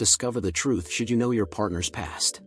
discover the truth should you know your partner's past.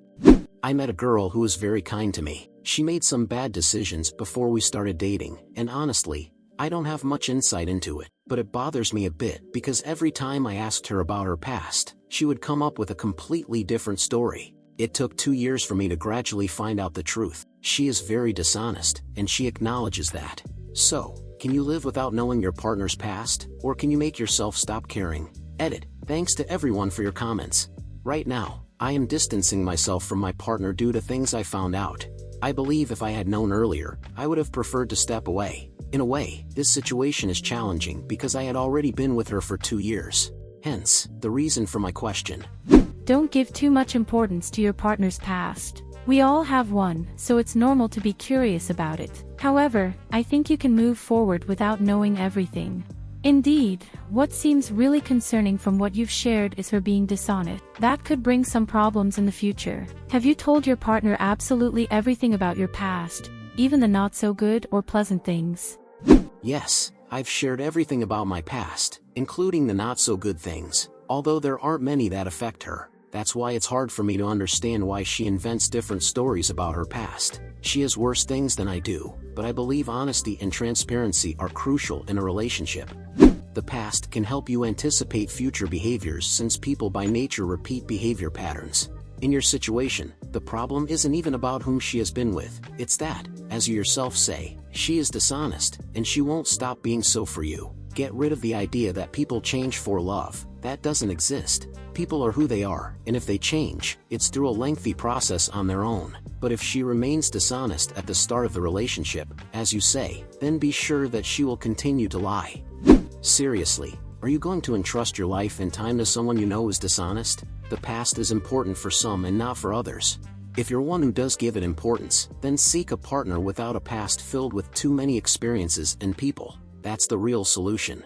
I met a girl who was very kind to me. She made some bad decisions before we started dating, and honestly, I don't have much insight into it, but it bothers me a bit because every time I asked her about her past, she would come up with a completely different story. It took 2 years for me to gradually find out the truth. She is very dishonest, and she acknowledges that. So, can you live without knowing your partner's past, or can you make yourself stop caring? Edit. Thanks to everyone for your comments. Right now, I am distancing myself from my partner due to things I found out. I believe if I had known earlier, I would have preferred to step away. In a way, this situation is challenging because I had already been with her for 2 years. Hence, the reason for my question. Don't give too much importance to your partner's past. We all have one, so it's normal to be curious about it. However, I think you can move forward without knowing everything. Indeed, what seems really concerning from what you've shared is her being dishonest. That could bring some problems in the future. Have you told your partner absolutely everything about your past, even the not-so-good or pleasant things? Yes, I've shared everything about my past, including the not-so-good things, although there aren't many that affect her. That's why it's hard for me to understand why she invents different stories about her past. She has worse things than I do, but I believe honesty and transparency are crucial in a relationship. The past can help you anticipate future behaviors since people by nature repeat behavior patterns. In your situation, the problem isn't even about whom she has been with, it's that, as you yourself say, she is dishonest, and she won't stop being so for you. Get rid of the idea that people change for love. That doesn't exist. People are who they are, and if they change, it's through a lengthy process on their own. But if she remains dishonest at the start of the relationship, as you say, then be sure that she will continue to lie. Seriously, are you going to entrust your life and time to someone you know is dishonest? The past is important for some and not for others. If you're one who does give it importance, then seek a partner without a past filled with too many experiences and people. That's the real solution.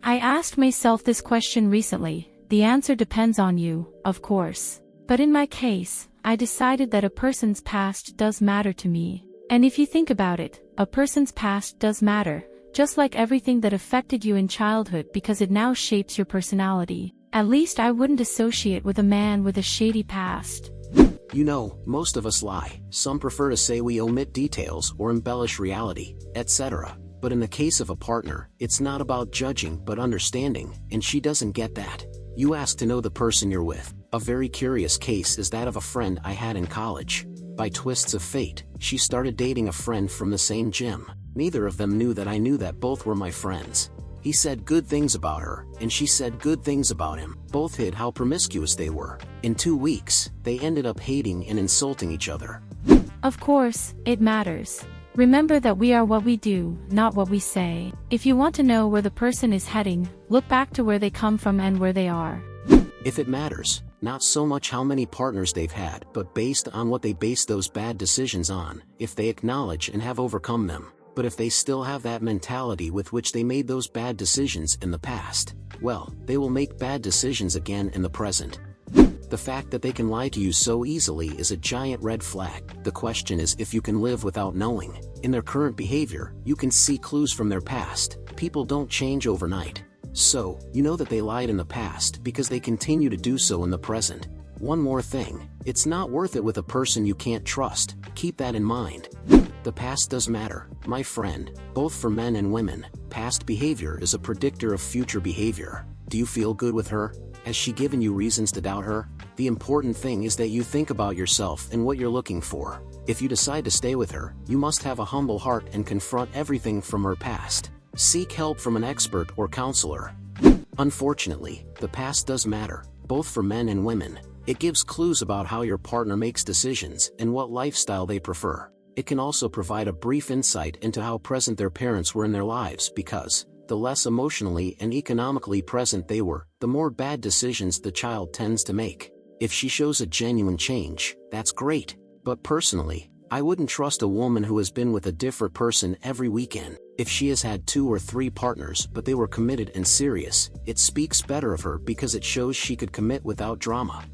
I asked myself this question recently. The answer depends on you, of course. But in my case, I decided that a person's past does matter to me. And if you think about it, a person's past does matter, just like everything that affected you in childhood because it now shapes your personality. At least I wouldn't associate with a man with a shady past. You know, most of us lie. Some prefer to say we omit details or embellish reality, etc. But in the case of a partner, it's not about judging but understanding, and she doesn't get that. You ask to know the person you're with. A very curious case is that of a friend I had in college. By twists of fate, she started dating a friend from the same gym. Neither of them knew that I knew that both were my friends. He said good things about her, and she said good things about him. Both hid how promiscuous they were. In 2 weeks, they ended up hating and insulting each other. Of course, it matters. Remember that we are what we do, not what we say. If you want to know where the person is heading, look back to where they come from and where they are. If it matters, not so much how many partners they've had, but based on what they base those bad decisions on, if they acknowledge and have overcome them. But if they still have that mentality with which they made those bad decisions in the past, well, they will make bad decisions again in the present. The fact that they can lie to you so easily is a giant red flag. The question is if you can live without knowing. In their current behavior, you can see clues from their past. People don't change overnight. So, you know that they lied in the past because they continue to do so in the present. One more thing, it's not worth it with a person you can't trust. Keep that in mind. The past does matter, my friend, both for men and women. Past behavior is a predictor of future behavior. Do you feel good with her? Has she given you reasons to doubt her? The important thing is that you think about yourself and what you're looking for. If you decide to stay with her, you must have a humble heart and confront everything from her past. Seek help from an expert or counselor. Unfortunately, the past does matter, both for men and women. It gives clues about how your partner makes decisions and what lifestyle they prefer. It can also provide a brief insight into how present their parents were in their lives because, the less emotionally and economically present they were, the more bad decisions the child tends to make. If she shows a genuine change, that's great. But personally, I wouldn't trust a woman who has been with a different person every weekend. If she has had 2 or 3 partners but they were committed and serious, it speaks better of her because it shows she could commit without drama.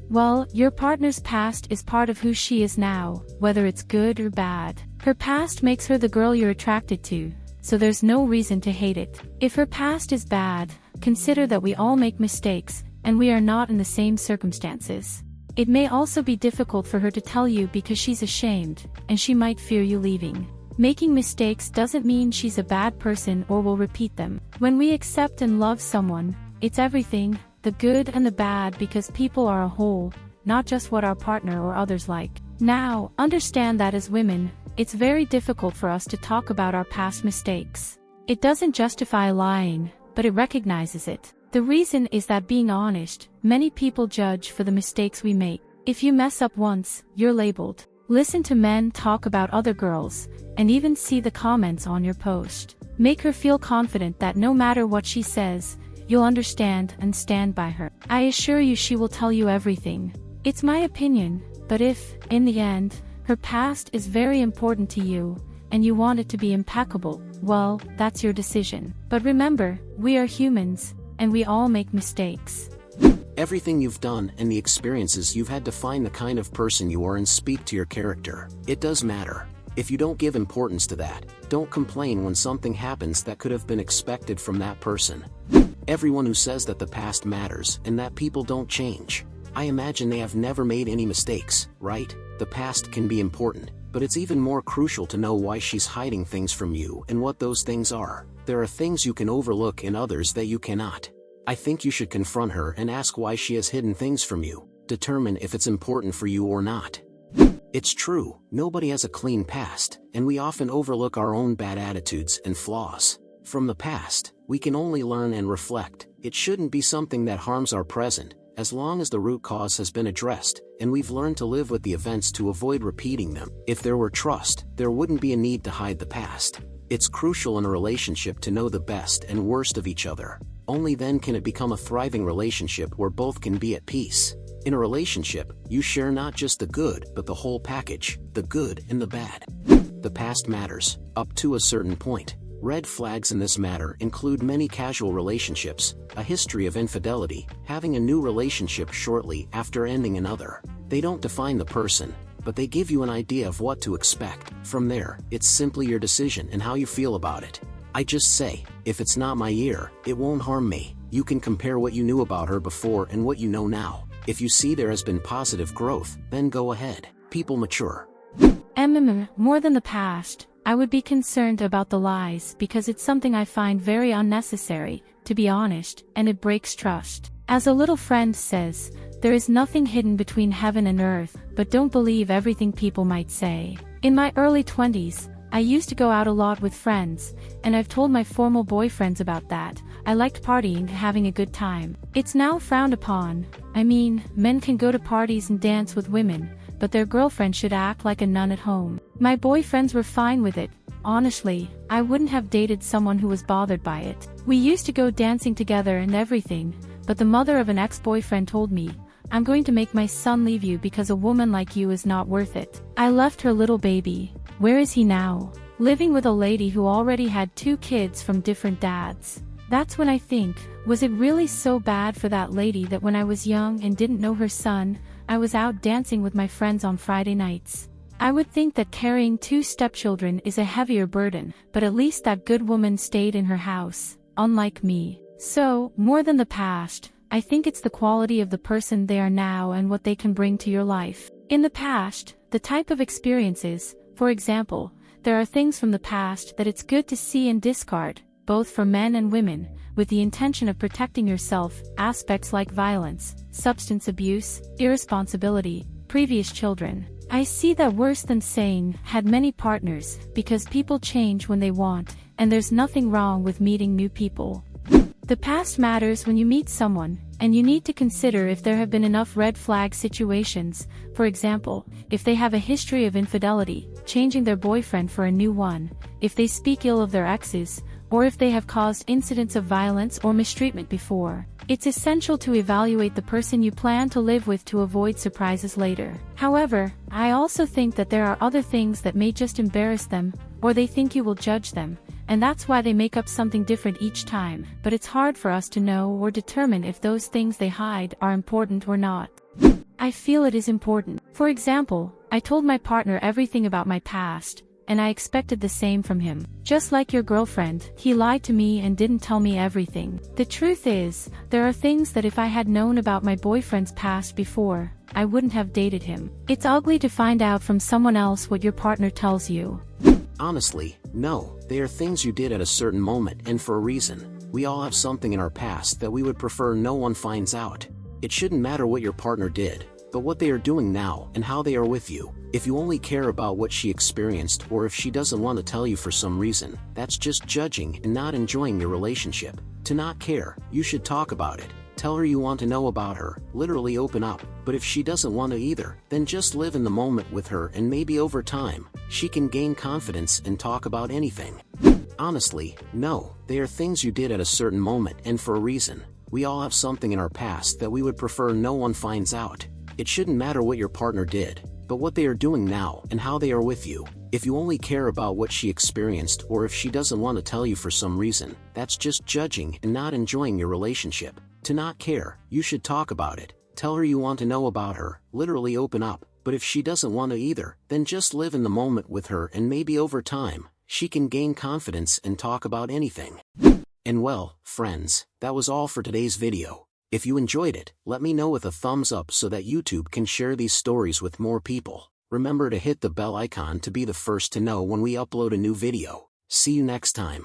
Well, your partner's past is part of who she is now, whether it's good or bad. Her past makes her the girl you're attracted to, so there's no reason to hate it. If her past is bad, consider that we all make mistakes, and we are not in the same circumstances. It may also be difficult for her to tell you because she's ashamed, and she might fear you leaving. Making mistakes doesn't mean she's a bad person or will repeat them. When we accept and love someone, it's everything, the good and the bad, because people are a whole, not just what our partner or others like. Now, understand that as women, it's very difficult for us to talk about our past mistakes. It doesn't justify lying, but it recognizes it. The reason is that being honest, many people judge for the mistakes we make. If you mess up once, you're labeled. Listen to men talk about other girls, and even see the comments on your post. Make her feel confident that no matter what she says, you'll understand and stand by her. I assure you she will tell you everything. It's my opinion, but if, in the end, her past is very important to you, and you want it to be impeccable, well, that's your decision. But remember, we are humans, and we all make mistakes. Everything you've done and the experiences you've had define the kind of person you are and speak to your character. It does matter. If you don't give importance to that, don't complain when something happens that could have been expected from that person. Everyone who says that the past matters and that people don't change, I imagine they have never made any mistakes, right? The past can be important, but it's even more crucial to know why she's hiding things from you and what those things are. There are things you can overlook and others that you cannot. I think you should confront her and ask why she has hidden things from you. Determine if it's important for you or not. It's true, nobody has a clean past, and we often overlook our own bad attitudes and flaws. From the past, we can only learn and reflect. It shouldn't be something that harms our present, as long as the root cause has been addressed, and we've learned to live with the events to avoid repeating them. If there were trust, there wouldn't be a need to hide the past. It's crucial in a relationship to know the best and worst of each other. Only then can it become a thriving relationship where both can be at peace. In a relationship, you share not just the good, but the whole package, the good and the bad. The past matters, up to a certain point. Red flags in this matter include many casual relationships, a history of infidelity, having a new relationship shortly after ending another. They don't define the person, but they give you an idea of what to expect. From there, it's simply your decision and how you feel about it. I just say, if it's not my year, it won't harm me. You can compare what you knew about her before and what you know now. If you see there has been positive growth, then go ahead. People mature. More than the past, I would be concerned about the lies because it's something I find very unnecessary, to be honest, and it breaks trust. As a little friend says, there is nothing hidden between heaven and earth, but don't believe everything people might say. In my early 20s, I used to go out a lot with friends, and I've told my former boyfriends about that. I liked partying and having a good time. It's now frowned upon. I mean, men can go to parties and dance with women, but their girlfriend should act like a nun at home. My boyfriends were fine with it. Honestly, I wouldn't have dated someone who was bothered by it. We used to go dancing together and everything, but the mother of an ex-boyfriend told me, "I'm going to make my son leave you because a woman like you is not worth it." I left her little baby. Where is he now? Living with a lady who already had 2 kids from different dads. That's when I think, was it really so bad for that lady that when I was young and didn't know her son, I was out dancing with my friends on Friday nights? I would think that carrying 2 stepchildren is a heavier burden, but at least that good woman stayed in her house, unlike me. So, more than the past, I think it's the quality of the person they are now and what they can bring to your life. In the past, the type of experiences, for example, there are things from the past that it's good to see and discard, both for men and women, with the intention of protecting yourself. Aspects like violence, substance abuse, irresponsibility, previous children. I see that worse than saying, had many partners, because people change when they want, and there's nothing wrong with meeting new people. The past matters when you meet someone, and you need to consider if there have been enough red flag situations. For example, if they have a history of infidelity, changing their boyfriend for a new one, if they speak ill of their exes, or if they have caused incidents of violence or mistreatment before. It's essential to evaluate the person you plan to live with to avoid surprises later. However, I also think that there are other things that may just embarrass them, or they think you will judge them, and that's why they make up something different each time. But it's hard for us to know or determine if those things they hide are important or not. I feel it is important. For example, I told my partner everything about my past, and I expected the same from him. Just like your girlfriend, he lied to me and didn't tell me everything. The truth is, there are things that if I had known about my boyfriend's past before, I wouldn't have dated him. It's ugly to find out from someone else what your partner tells you. Honestly, no, they are things you did at a certain moment and for a reason. We all have something in our past that we would prefer no one finds out. It shouldn't matter what your partner did, but what they are doing now and how they are with you. If you only care about what she experienced or if she doesn't want to tell you for some reason, that's just judging and not enjoying your relationship. To not care, you should talk about it. Tell her you want to know about her, literally open up. But if she doesn't want to either, then just live in the moment with her and maybe over time, she can gain confidence and talk about anything. Honestly, no, they are things you did at a certain moment and for a reason. We all have something in our past that we would prefer no one finds out. It shouldn't matter what your partner did, but what they are doing now and how they are with you. If you only care about what she experienced or if she doesn't want to tell you for some reason, that's just judging and not enjoying your relationship. To not care, you should talk about it. Tell her you want to know about her, literally open up. But if she doesn't want to either, then just live in the moment with her and maybe over time, she can gain confidence and talk about anything. And well, friends, that was all for today's video. If you enjoyed it, let me know with a thumbs up so that YouTube can share these stories with more people. Remember to hit the bell icon to be the first to know when we upload a new video. See you next time.